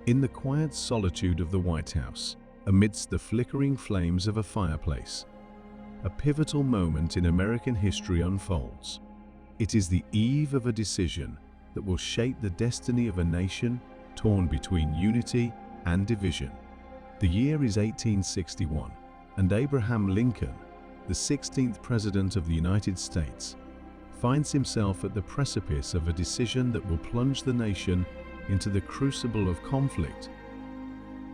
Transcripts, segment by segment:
In the quiet solitude of the White House, amidst the flickering flames of a fireplace, a pivotal moment in American history unfolds. It is the eve of a decision that will shape the destiny of a nation torn between unity and division. The year is 1861, and Abraham Lincoln, the 16th President of the United States, finds himself at the precipice of a decision that will plunge the nation into the crucible of conflict,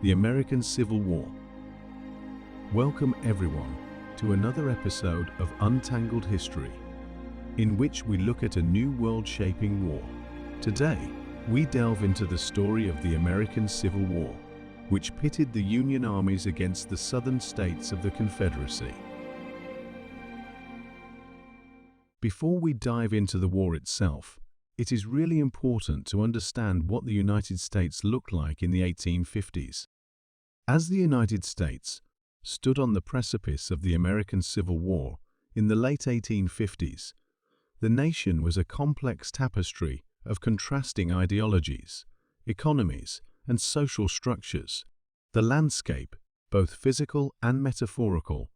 the American Civil War. Welcome everyone to another episode of Untangled History, in which we look at a new world-shaping war. Today, we delve into the story of the American Civil War, which pitted the Union armies against the southern states of the Confederacy. Before we dive into the war itself, it is really important to understand what the United States looked like in the 1850s. As the United States stood on the precipice of the American Civil War in the late 1850s, the nation was a complex tapestry of contrasting ideologies, economies, and social structures. The landscape, both physical and metaphorical,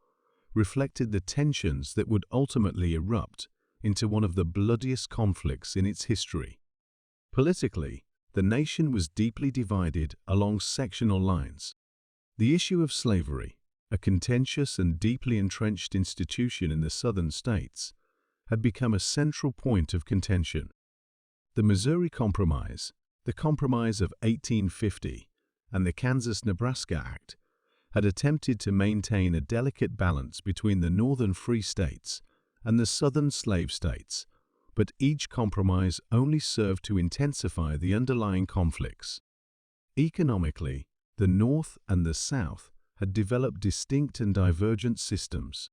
reflected the tensions that would ultimately erupt into one of the bloodiest conflicts in its history. Politically, the nation was deeply divided along sectional lines. The issue of slavery, a contentious and deeply entrenched institution in the southern states, had become a central point of contention. The Missouri Compromise, the Compromise of 1850, and the Kansas-Nebraska Act had attempted to maintain a delicate balance between the northern free states and the southern slave states, but each compromise only served to intensify the underlying conflicts. Economically, the North and the South had developed distinct and divergent systems.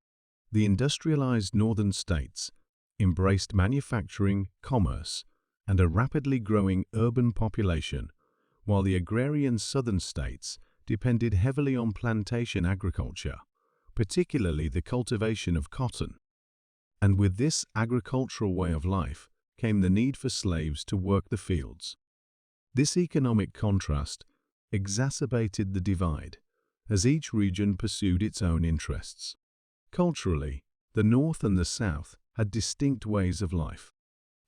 The industrialized northern states embraced manufacturing, commerce, and a rapidly growing urban population, while the agrarian southern states depended heavily on plantation agriculture, particularly the cultivation of cotton. And with this agricultural way of life came the need for slaves to work the fields. This economic contrast exacerbated the divide, as each region pursued its own interests. Culturally, the North and the South had distinct ways of life.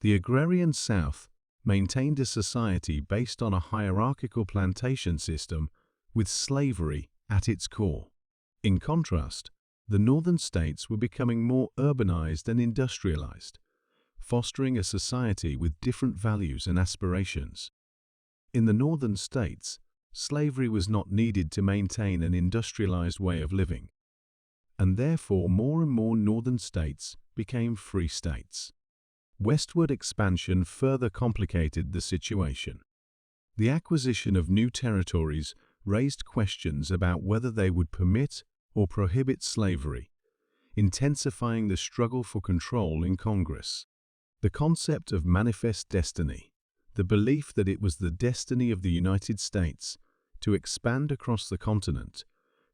The agrarian South maintained a society based on a hierarchical plantation system with slavery at its core. In contrast, the northern states were becoming more urbanized and industrialized, fostering a society with different values and aspirations. In the northern states, slavery was not needed to maintain an industrialized way of living, and therefore more and more northern states became free states. Westward expansion further complicated the situation. The acquisition of new territories raised questions about whether they would permit or prohibit slavery, intensifying the struggle for control in Congress. The concept of manifest destiny, the belief that it was the destiny of the United States to expand across the continent,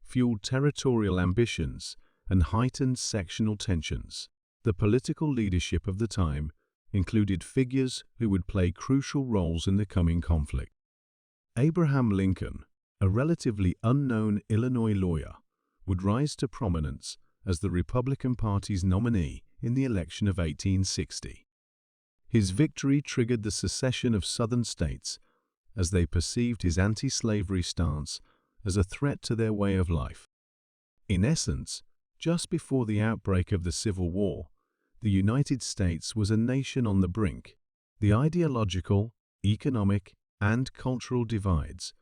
fueled territorial ambitions and heightened sectional tensions. The political leadership of the time included figures who would play crucial roles in the coming conflict. Abraham Lincoln, a relatively unknown Illinois lawyer, would rise to prominence as the Republican Party's nominee in the election of 1860. His victory triggered the secession of southern states as they perceived his anti-slavery stance as a threat to their way of life. In essence, just before the outbreak of the Civil War, the United States was a nation on the brink. The ideological, economic, and cultural divides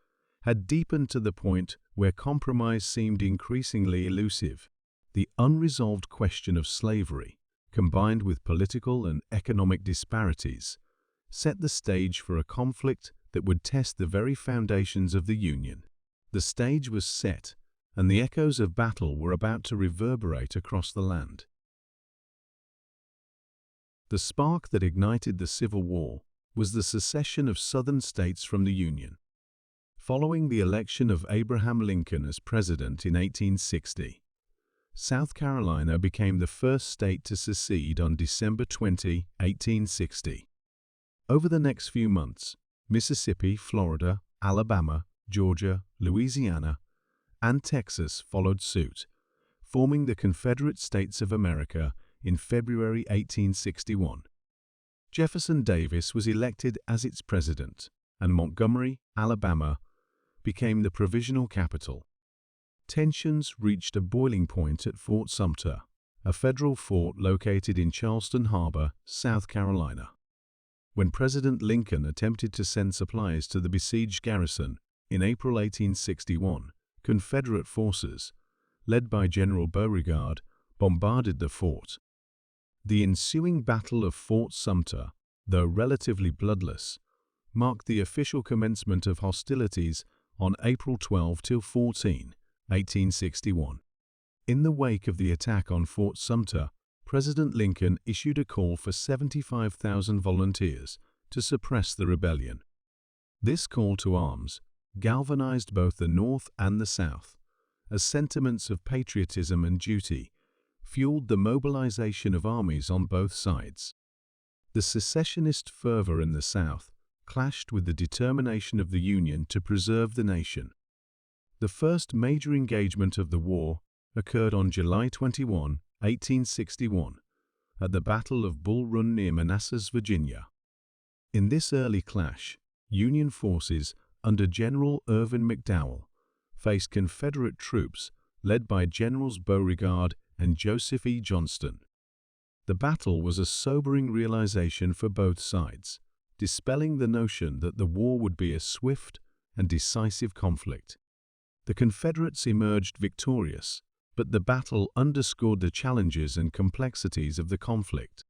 had deepened to the point where compromise seemed increasingly elusive. The unresolved question of slavery, combined with political and economic disparities, set the stage for a conflict that would test the very foundations of the Union. The stage was set, and the echoes of battle were about to reverberate across the land. The spark that ignited the Civil War was the secession of southern states from the Union. Following the election of Abraham Lincoln as president in 1860, South Carolina became the first state to secede on December 20, 1860. Over the next few months, Mississippi, Florida, Alabama, Georgia, Louisiana, and Texas followed suit, forming the Confederate States of America in February 1861. Jefferson Davis was elected as its president, and Montgomery, Alabama, became the provisional capital. Tensions reached a boiling point at Fort Sumter, a federal fort located in Charleston Harbor, South Carolina. When President Lincoln attempted to send supplies to the besieged garrison in April 1861, Confederate forces, led by General Beauregard, bombarded the fort. The ensuing Battle of Fort Sumter, though relatively bloodless, marked the official commencement of hostilities on April 12–14, 1861. In the wake of the attack on Fort Sumter, President Lincoln issued a call for 75,000 volunteers to suppress the rebellion. This call to arms galvanized both the North and the South, as sentiments of patriotism and duty fueled the mobilization of armies on both sides. The secessionist fervor in the South clashed with the determination of the Union to preserve the nation. The first major engagement of the war occurred on July 21, 1861, at the Battle of Bull Run near Manassas, Virginia. In this early clash, Union forces under General Irvin McDowell faced Confederate troops led by Generals Beauregard and Joseph E. Johnston. The battle was a sobering realization for both sides, dispelling the notion that the war would be a swift and decisive conflict. The Confederates emerged victorious, but the battle underscored the challenges and complexities of the conflict.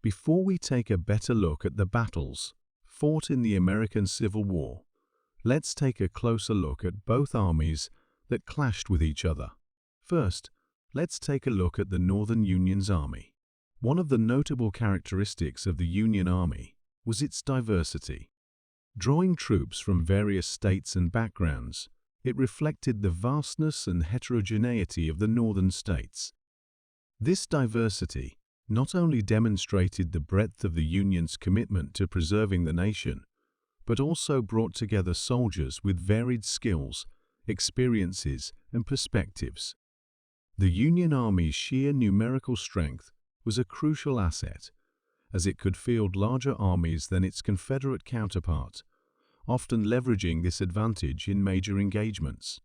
Before we take a better look at the battles fought in the American Civil War, let's take a closer look at both armies that clashed with each other. First, let's take a look at the Northern Union's army. One of the notable characteristics of the Union Army was its diversity. Drawing troops from various states and backgrounds, it reflected the vastness and heterogeneity of the northern states. This diversity not only demonstrated the breadth of the Union's commitment to preserving the nation, but also brought together soldiers with varied skills, experiences, and perspectives. The Union Army's sheer numerical strength was a crucial asset, as it could field larger armies than its Confederate counterpart, often leveraging this advantage in major engagements.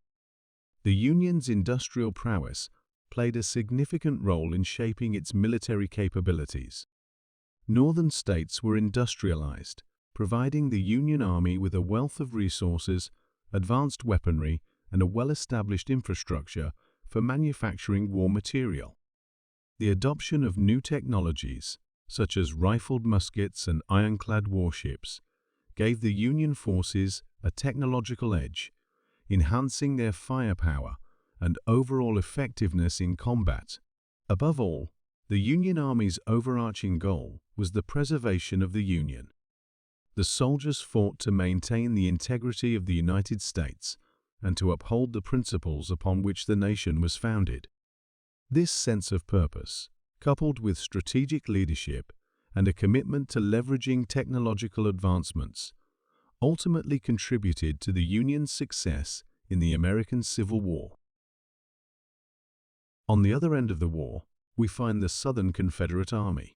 The Union's industrial prowess played a significant role in shaping its military capabilities. Northern states were industrialized, providing the Union Army with a wealth of resources, advanced weaponry, and a well-established infrastructure for manufacturing war material. The adoption of new technologies, such as rifled muskets and ironclad warships, gave the Union forces a technological edge, enhancing their firepower and overall effectiveness in combat. Above all, the Union Army's overarching goal was the preservation of the Union. The soldiers fought to maintain the integrity of the United States and to uphold the principles upon which the nation was founded. This sense of purpose, coupled with strategic leadership and a commitment to leveraging technological advancements, ultimately contributed to the Union's success in the American Civil War. On the other end of the war, we find the Southern Confederate Army.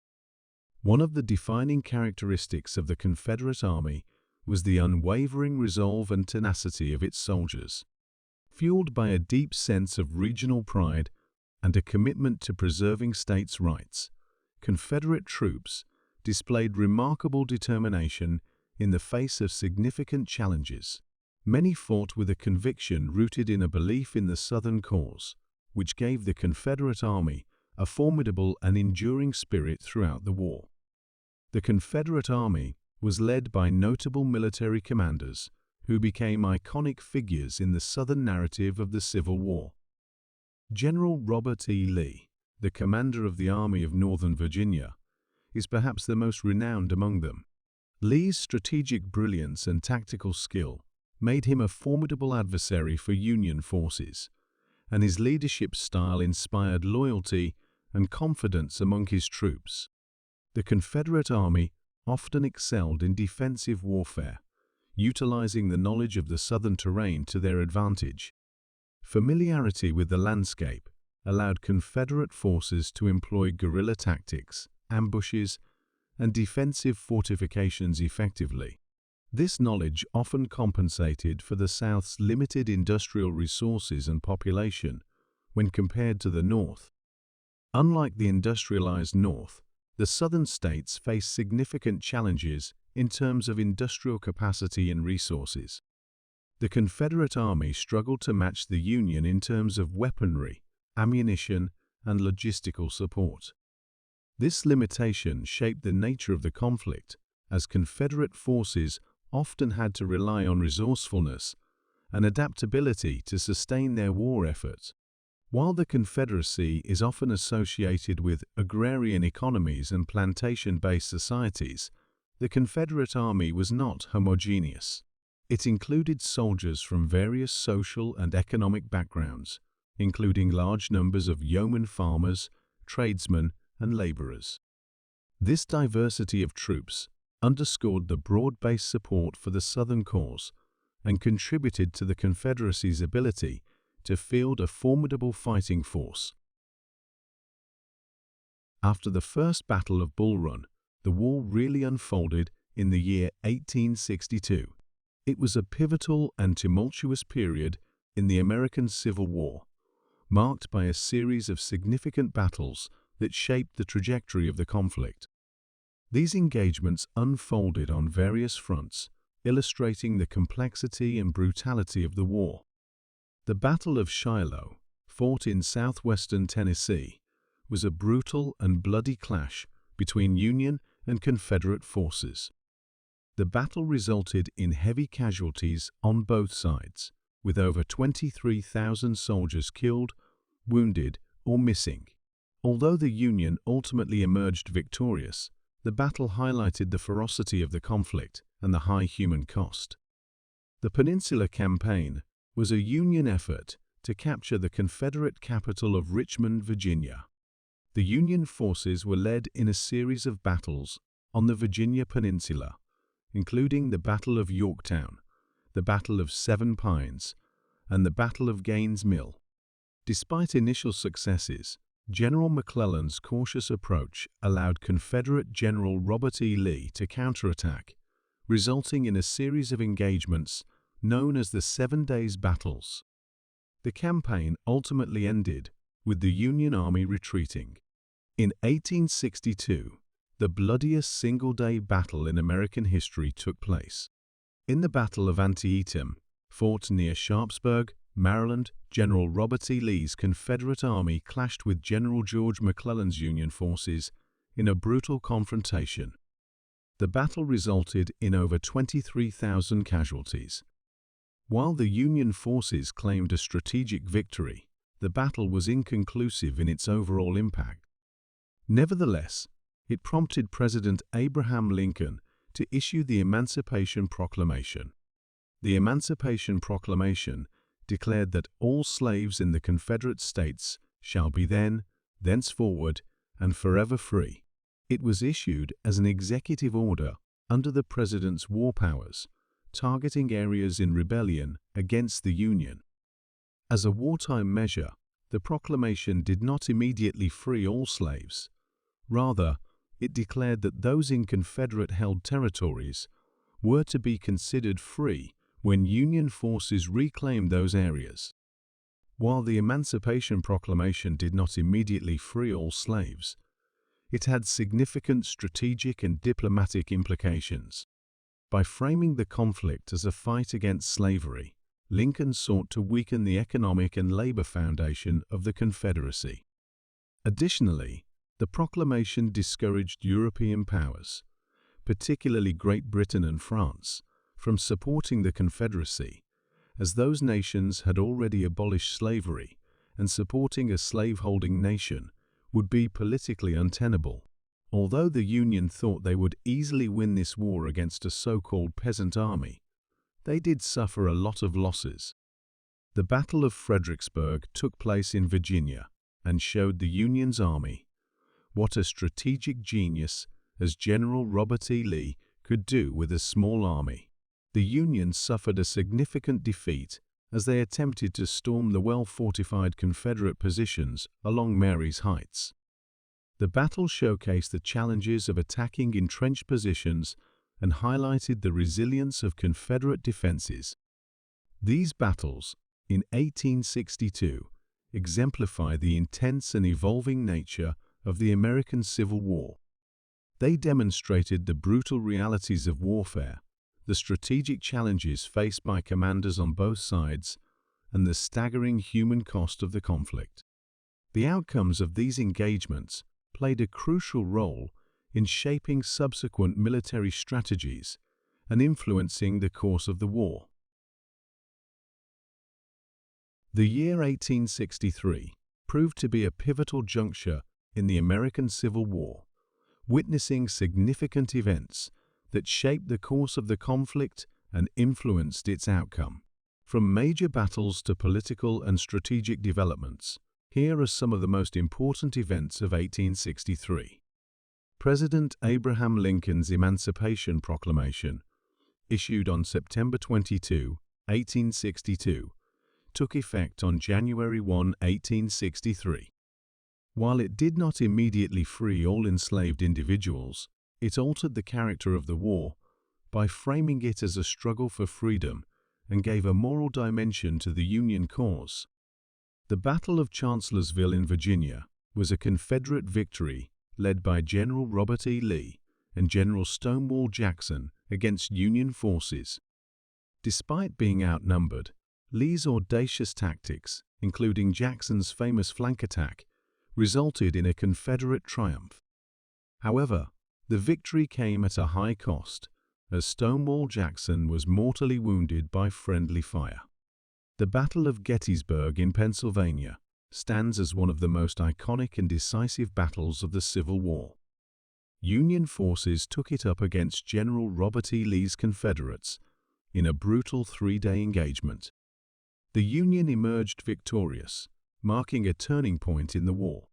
One of the defining characteristics of the Confederate Army was the unwavering resolve and tenacity of its soldiers. Fueled by a deep sense of regional pride and a commitment to preserving states' rights, Confederate troops displayed remarkable determination in the face of significant challenges. Many fought with a conviction rooted in a belief in the Southern cause, which gave the Confederate Army a formidable and enduring spirit throughout the war. The Confederate Army was led by notable military commanders who became iconic figures in the Southern narrative of the Civil War. General Robert E. Lee, the commander of the Army of Northern Virginia, is perhaps the most renowned among them. Lee's strategic brilliance and tactical skill made him a formidable adversary for Union forces, and his leadership style inspired loyalty and confidence among his troops. The Confederate Army often excelled in defensive warfare, utilizing the knowledge of the southern terrain to their advantage. Familiarity with the landscape allowed Confederate forces to employ guerrilla tactics, ambushes, and defensive fortifications effectively. This knowledge often compensated for the South's limited industrial resources and population when compared to the North. Unlike the industrialized North, the Southern states faced significant challenges in terms of industrial capacity and resources. The Confederate Army struggled to match the Union in terms of weaponry, ammunition, and logistical support. This limitation shaped the nature of the conflict, as Confederate forces often had to rely on resourcefulness and adaptability to sustain their war efforts. While the Confederacy is often associated with agrarian economies and plantation-based societies, the Confederate Army was not homogeneous. It included soldiers from various social and economic backgrounds, including large numbers of yeoman farmers, tradesmen, and laborers. This diversity of troops underscored the broad-based support for the Southern cause and contributed to the Confederacy's ability to field a formidable fighting force. After the First Battle of Bull Run, the war really unfolded in the year 1862. It was a pivotal and tumultuous period in the American Civil War, marked by a series of significant battles that shaped the trajectory of the conflict. These engagements unfolded on various fronts, illustrating the complexity and brutality of the war. The Battle of Shiloh, fought in southwestern Tennessee, was a brutal and bloody clash between Union and Confederate forces. The battle resulted in heavy casualties on both sides, with over 23,000 soldiers killed, wounded, or missing. Although the Union ultimately emerged victorious, the battle highlighted the ferocity of the conflict and the high human cost. The Peninsula Campaign was a Union effort to capture the Confederate capital of Richmond, Virginia. The Union forces were led in a series of battles on the Virginia Peninsula, including the Battle of Yorktown, the Battle of Seven Pines, and the Battle of Gaines' Mill. Despite initial successes, General McClellan's cautious approach allowed Confederate General Robert E. Lee to counterattack, resulting in a series of engagements known as the 7 Days Battles. The campaign ultimately ended with the Union Army retreating. In 1862, the bloodiest single-day battle in American history took place. In the Battle of Antietam, fought near Sharpsburg, Maryland, General Robert E. Lee's Confederate Army clashed with General George McClellan's Union forces in a brutal confrontation. The battle resulted in over 23,000 casualties. While the Union forces claimed a strategic victory, the battle was inconclusive in its overall impact. Nevertheless, it prompted President Abraham Lincoln to issue the Emancipation Proclamation. The Emancipation Proclamation declared that all slaves in the Confederate States shall be thenceforward, and forever free. It was issued as an executive order under the President's war powers, targeting areas in rebellion against the Union. As a wartime measure, the proclamation did not immediately free all slaves. Rather, it declared that those in Confederate-held territories were to be considered free when Union forces reclaimed those areas. While the Emancipation Proclamation did not immediately free all slaves, it had significant strategic and diplomatic implications. By framing the conflict as a fight against slavery, Lincoln sought to weaken the economic and labor foundation of the Confederacy. Additionally, the proclamation discouraged European powers, particularly Great Britain and France, from supporting the Confederacy, as those nations had already abolished slavery, and supporting a slaveholding nation would be politically untenable. Although the Union thought they would easily win this war against a so-called peasant army, they did suffer a lot of losses. The Battle of Fredericksburg took place in Virginia and showed the Union's army what a strategic genius as General Robert E. Lee could do with a small army. The Union suffered a significant defeat as they attempted to storm the well-fortified Confederate positions along Marye's Heights. The battle showcased the challenges of attacking entrenched positions and highlighted the resilience of Confederate defenses. These battles, in 1862, exemplify the intense and evolving nature of the American Civil War. They demonstrated the brutal realities of warfare, the strategic challenges faced by commanders on both sides, and the staggering human cost of the conflict. The outcomes of these engagements played a crucial role in shaping subsequent military strategies and influencing the course of the war. The year 1863 proved to be a pivotal juncture in the American Civil War, witnessing significant events that shaped the course of the conflict and influenced its outcome. From major battles to political and strategic developments, here are some of the most important events of 1863. President Abraham Lincoln's Emancipation Proclamation, issued on September 22, 1862, took effect on January 1, 1863. While it did not immediately free all enslaved individuals, it altered the character of the war by framing it as a struggle for freedom and gave a moral dimension to the Union cause. The Battle of Chancellorsville in Virginia was a Confederate victory led by General Robert E. Lee and General Stonewall Jackson against Union forces. Despite being outnumbered, Lee's audacious tactics, including Jackson's famous flank attack, resulted in a Confederate triumph. However, the victory came at a high cost, as Stonewall Jackson was mortally wounded by friendly fire. The Battle of Gettysburg in Pennsylvania stands as one of the most iconic and decisive battles of the Civil War. Union forces took it up against General Robert E. Lee's Confederates in a brutal three-day engagement. The Union emerged victorious, marking a turning point in the war.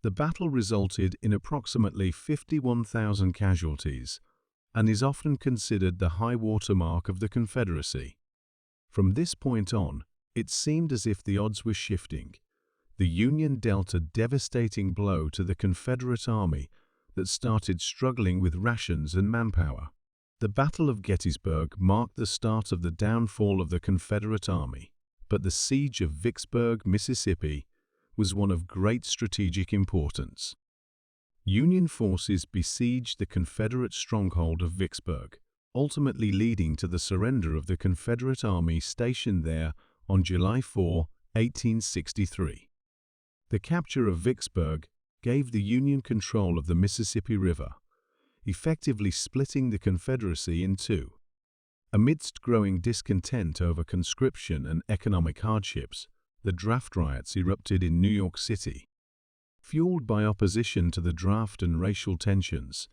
The battle resulted in approximately 51,000 casualties and is often considered the high-water mark of the Confederacy. From this point on, it seemed as if the odds were shifting. The Union dealt a devastating blow to the Confederate Army that started struggling with rations and manpower. The Battle of Gettysburg marked the start of the downfall of the Confederate Army, but the siege of Vicksburg, Mississippi, was one of great strategic importance. Union forces besieged the Confederate stronghold of Vicksburg, ultimately leading to the surrender of the Confederate Army stationed there on July 4, 1863. The capture of Vicksburg gave the Union control of the Mississippi River, effectively splitting the Confederacy in two. Amidst growing discontent over conscription and economic hardships, the draft riots erupted in New York City. Fueled by opposition to the draft and racial tensions,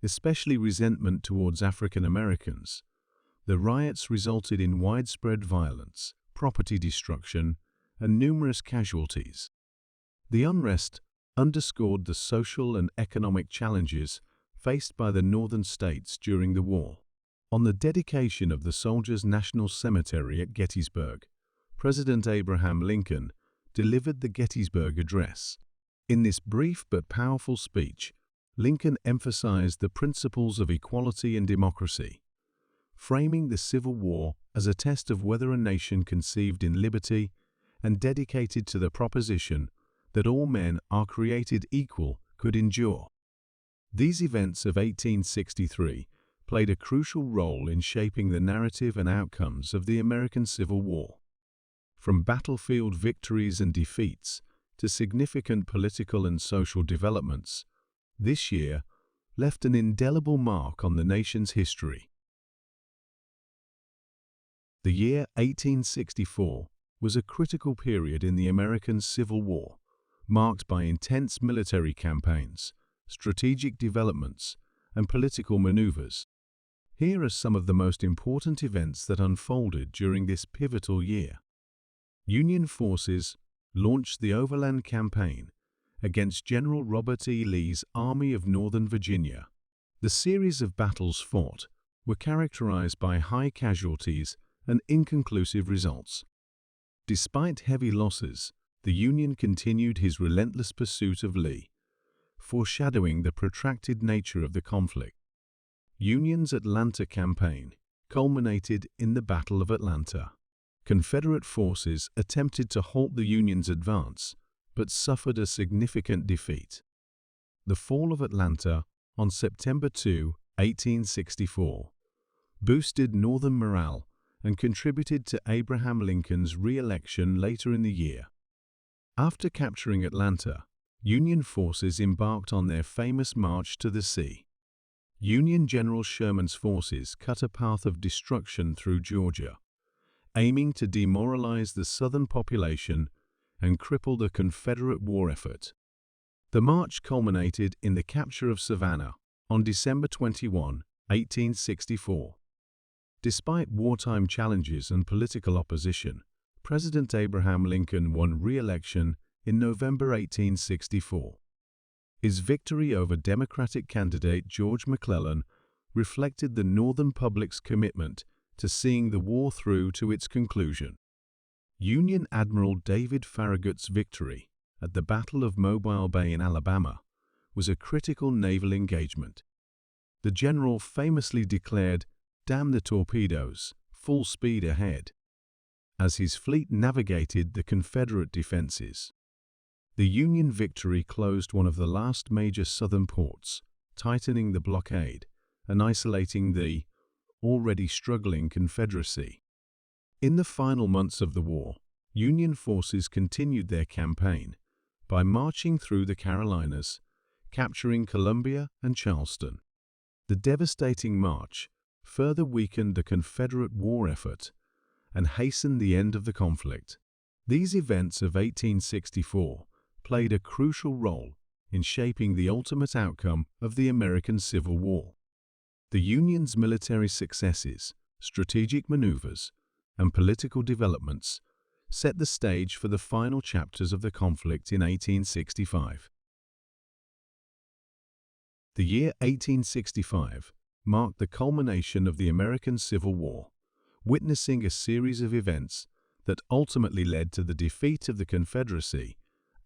especially resentment towards African Americans, the riots resulted in widespread violence, property destruction, and numerous casualties. The unrest underscored the social and economic challenges faced by the northern states during the war. On the dedication of the Soldiers' National Cemetery at Gettysburg, President Abraham Lincoln delivered the Gettysburg Address. In this brief but powerful speech, Lincoln emphasized the principles of equality and democracy, framing the Civil War as a test of whether a nation conceived in liberty and dedicated to the proposition that all men are created equal could endure. These events of 1863 played a crucial role in shaping the narrative and outcomes of the American Civil War. From battlefield victories and defeats to significant political and social developments, this year left an indelible mark on the nation's history. The year 1864 was a critical period in the American Civil War, marked by intense military campaigns, strategic developments, and political maneuvers. Here are some of the most important events that unfolded during this pivotal year. Union forces launched the Overland Campaign against General Robert E. Lee's Army of Northern Virginia. The series of battles fought were characterized by high casualties and inconclusive results. Despite heavy losses, the Union continued his relentless pursuit of Lee, foreshadowing the protracted nature of the conflict. Union's Atlanta campaign culminated in the Battle of Atlanta. Confederate forces attempted to halt the Union's advance, but suffered a significant defeat. The fall of Atlanta on September 2, 1864, boosted Northern morale and contributed to Abraham Lincoln's re-election later in the year. After capturing Atlanta, Union forces embarked on their famous March to the Sea. Union General Sherman's forces cut a path of destruction through Georgia, aiming to demoralize the Southern population and cripple the Confederate war effort. The march culminated in the capture of Savannah on December 21, 1864. Despite wartime challenges and political opposition, President Abraham Lincoln won re-election in November 1864. His victory over Democratic candidate George McClellan reflected the Northern public's commitment to seeing the war through to its conclusion. Union Admiral David Farragut's victory at the Battle of Mobile Bay in Alabama was a critical naval engagement. The general famously declared, "Damn the torpedoes, full speed ahead," as his fleet navigated the Confederate defenses. The Union victory closed one of the last major Southern ports, tightening the blockade and isolating the already struggling Confederacy. In the final months of the war, Union forces continued their campaign by marching through the Carolinas, capturing Columbia and Charleston. The devastating march further weakened the Confederate war effort and hastened the end of the conflict. These events of 1864 played a crucial role in shaping the ultimate outcome of the American Civil War. The Union's military successes, strategic maneuvers, and political developments set the stage for the final chapters of the conflict in 1865. The year 1865 marked the culmination of the American Civil War, witnessing a series of events that ultimately led to the defeat of the Confederacy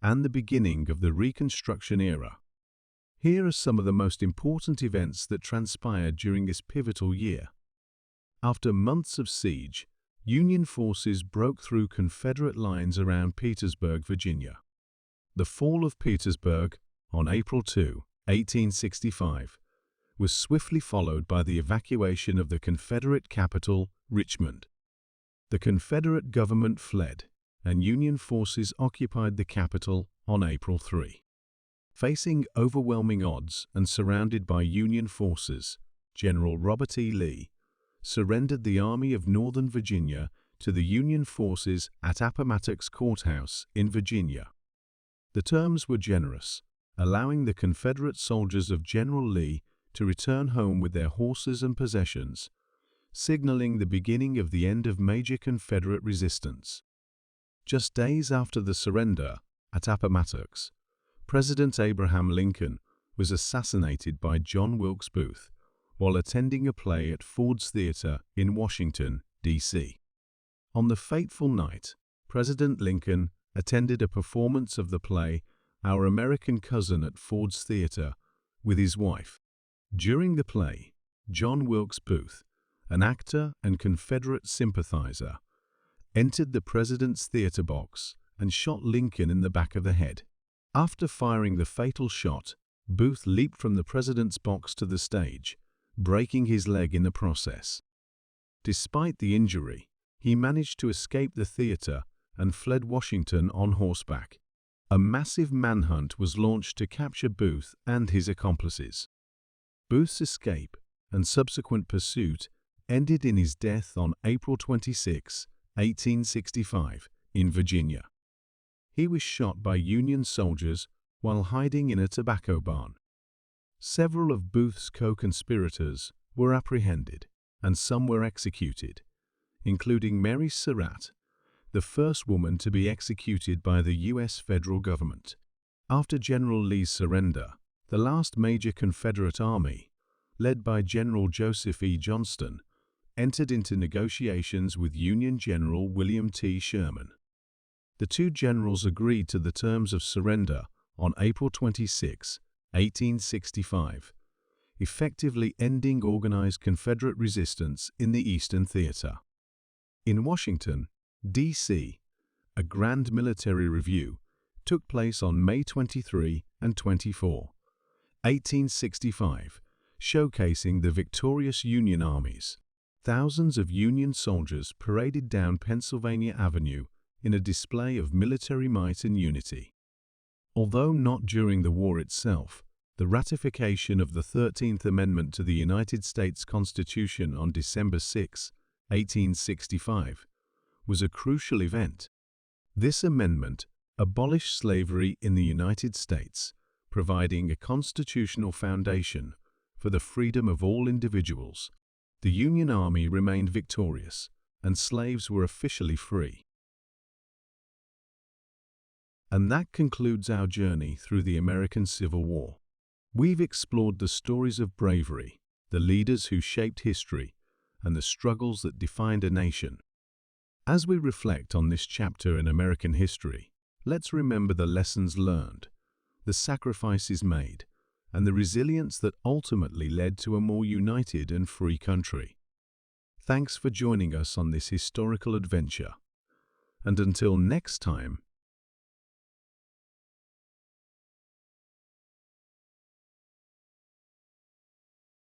and the beginning of the Reconstruction era. Here are some of the most important events that transpired during this pivotal year. After months of siege, Union forces broke through Confederate lines around Petersburg, Virginia. The fall of Petersburg on April 2, 1865, was swiftly followed by the evacuation of the Confederate capital, Richmond. The Confederate government fled, and Union forces occupied the capital on April 3. Facing overwhelming odds and surrounded by Union forces, General Robert E. Lee surrendered the Army of Northern Virginia to the Union forces at Appomattox Courthouse in Virginia. The terms were generous, allowing the Confederate soldiers of General Lee to return home with their horses and possessions, signaling the beginning of the end of major Confederate resistance. Just days after the surrender at Appomattox, President Abraham Lincoln was assassinated by John Wilkes Booth while attending a play at Ford's Theater in Washington, D.C. On the fateful night, President Lincoln attended a performance of the play Our American Cousin at Ford's Theater with his wife. During the play, John Wilkes Booth, an actor and Confederate sympathizer, entered the president's theater box and shot Lincoln in the back of the head. After firing the fatal shot, Booth leaped from the president's box to the stage, breaking his leg in the process. Despite the injury, he managed to escape the theater and fled Washington on horseback. A massive manhunt was launched to capture Booth and his accomplices. Booth's escape and subsequent pursuit ended in his death on April 26, 1865, in Virginia. He was shot by Union soldiers while hiding in a tobacco barn. Several of Booth's co-conspirators were apprehended, and some were executed, including Mary Surratt, the first woman to be executed by the U.S. federal government. After General Lee's surrender, the last major Confederate army, led by General Joseph E. Johnston, entered into negotiations with Union General William T. Sherman. The two generals agreed to the terms of surrender on April 26, 1865, effectively ending organized Confederate resistance in the Eastern Theater. In Washington, D.C., a grand military review took place on May 23 and 24, 1865, showcasing the victorious Union armies. Thousands of Union soldiers paraded down Pennsylvania Avenue in a display of military might and unity. Although not during the war itself, the ratification of the 13th Amendment to the United States Constitution on December 6, 1865, was a crucial event. This amendment abolished slavery in the United States, providing a constitutional foundation for the freedom of all individuals. The Union Army remained victorious, and slaves were officially free. And that concludes our journey through the American Civil War. We've explored the stories of bravery, the leaders who shaped history, and the struggles that defined a nation. As we reflect on this chapter in American history, let's remember the lessons learned, the sacrifices made, and the resilience that ultimately led to a more united and free country. Thanks for joining us on this historical adventure. And until next time,